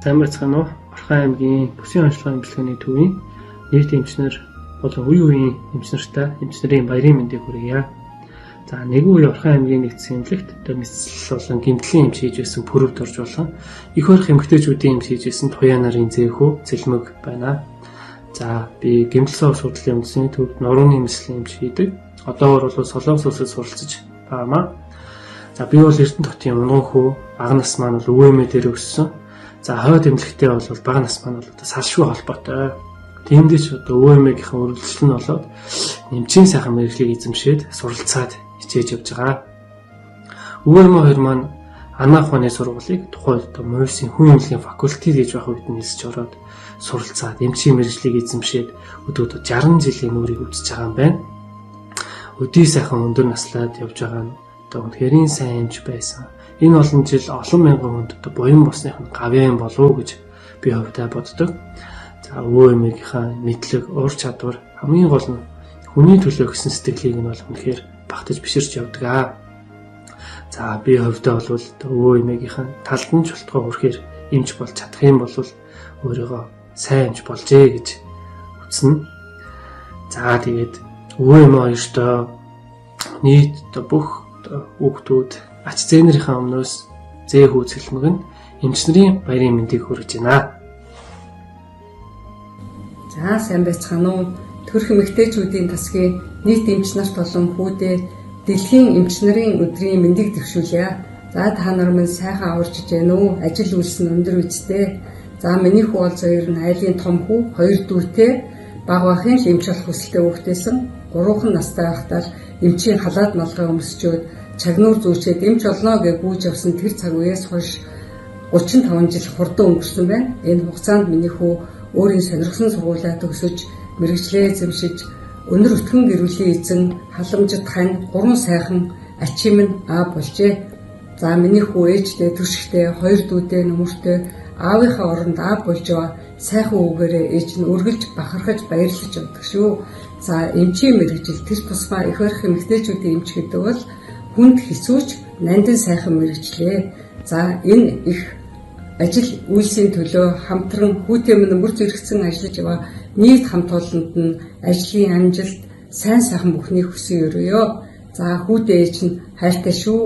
Сайн байцгаана уу? Орхон аймгийн Бүсийн онцлогын эмчилгээний төвийн нийт эмчнэр болон үе үеийн эмчнартай эмчнэрийн баярын мэндийг хүргье. За нэгэн үе Орхон аймгийн нэгдсэн эмнэлэгт мэдсэл болон гэмтлийн эмч хийж байсан пүрэвд орж болгон их орох эмэгтэйчүүдийн эмч хийж байсан туяа нарын зээнхүү цэлмэг байна. За би гэмтэл судлалын үндэсний төвд нурууны эмчлийн эмч хийдэг. Одоогор бол Солонгос улсад суралцж байгаамаа. За би бол Эрдэнэ хотын Унгахүү бага нас маань бол өвөөмөө дээр өссөн. За хойд эмнэлэгтэй бол бага нас маань бол салшгүй холбоотой. Тиймдээ ч одоо өвөөмөгийн үргэлжлэл нь болоод эмчийн сайхан мэргэжлийг эзэмшээд суралцаад хичээж явж байгаа. Өвөөмөө хоёр маань анаах ухааны сургуулийг тухайд одоо Мовсын хүн эмнэлгийн факультет гэж байх үед нь нисэж ороод суралцаад эмчийн мэргэжлийг эзэмшээд өдөө 60 жилийн нүрийг үзэж байгаа юм байна. Өдий сайхан өндөр наслаад явж байгаа нь одоо үнэхээр сайн эмч байсан. Энэ олон жил олон мянган хүнд одоо буян босных нь гавьяан болов гэж би хувьдаа боддог. За өвөөмийнхаа мэдлэг, ур чадвар хамгийн гол нь хүний төлөө гэсэн сэтгэлийг нь бол үнэхээр багтаж биширч явдаг. За би хувьдаа бол өвөөмийнхаа талд нь чултгай хүрэхээр эмч болж чадах юм бол өөрийгөө сайн эмч болжээ гэж үзнэ. За тэгээд өвөөмөө хоёртоо нийт бүх хүүхдүүд ач зээнэрийнхээ өмнөөс зээх үзэлмэг нь эмчнэрийн баярын мэндийг хүргэж байна. За сайн байцгаана уу? Төрх эмэгтэйчүүдийн тасгийн нийт эмч нарт болон хүүдээ дэлхийн эмчнэрийн өдрийн мэндийг төвшүүлье. За та нар минь сайхан аварчж байна уу? Ажил үйлс нь өндөр үстэй. За миний хүү бол зөөр нь айлын том хүү, 2 дүүтэй, бага бахын эмч болох хүсэлтэй хүүхдээсэн 3 настай байхдаа эмчийн халаад малгай өмсчөөд чагнуур зүүчээд эмч олно гэж гүйж явсан тэр цаг үеэс хойш 35 жил хурдан өнгөрсөн байна. Энэ хугацаанд миний хүү өөрийн сонирхсан сургуулиа төгсөж, мэргэжлээ эзэмшиж, өнөр өтгөн гэрүүлийн эзэн, халамжит хань, 3 сайхан ачимн аа болжээ. За миний хүү ээжтэй, түшигтэй, 2 дүүтэй, нөмөртэй аавынхаа оронд аа болж байгаа сайхан үгээрээ ээж нь үргэлж бахархаж баярлаж явдаг шүү. За эмчийн мэргэжил тэр тусмаа их орох эмэгтэйчүүдийн эмч гэдэг бол хүнд хэцүүч нандин сайхан мэргэжлээ. За энэ их ажил үйлсийн төлөө хамтран хүүтэй минь мөр зэрэгцэн ажиллаж байгаа нийт хамт олонд нь ажлын амжилт, сайн сайхан бүхнийг хүсэн өрөөё. За хүүтэй ээж нь хайртай шүү.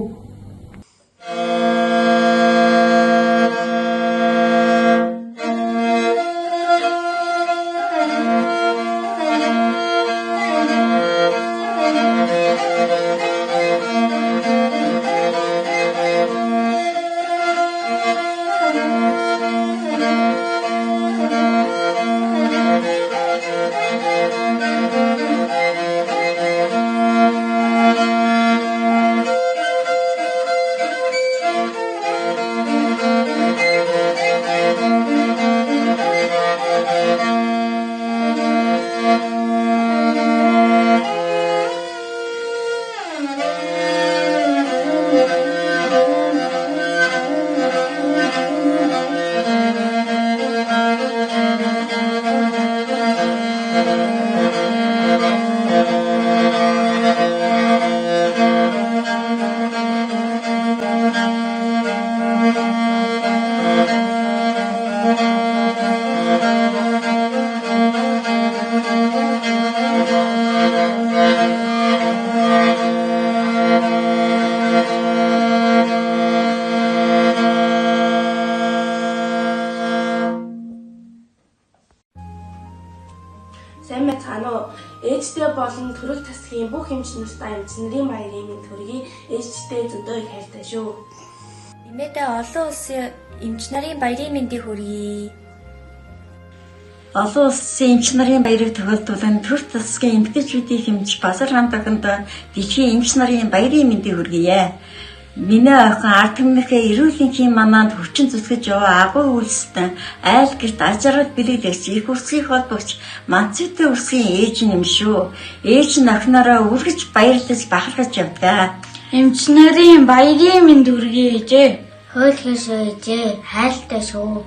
Сайн байцгаана уу? Ээжтэй болон төрөл тасгийн бүх эмч нартай эмчнэрийн баярын мэнд хүргэе. Ээжтэй зөндөө их хайртай шүү. Эмээдээ олон улсын эмч нарын баярын мэндийг хүргэе. Олон улсын эмч нарын баярыг тохиолдуулан төрөл тасгийн эмэгтэйчүүдийн эмч Базар хамт охинд дэлхийн эмч нарын баярын мэндийг хүргэе. Миний охин ард түмнийхээ эрүүл энхийн мананд хүчин зүтгэж яваа агуу үйлстэй айл гэрт ажрал бэлэглэгч их урсгын холбогч Манцэтэй урсгийн ээж юм шүү. Ээж нь охиноороо үргэж баярлаж бахархаж явдаг. Эмчнэрийн баярын мэнд хүргэе ээжээ. Хөөлгөөс ээжээ, хайртай шүү.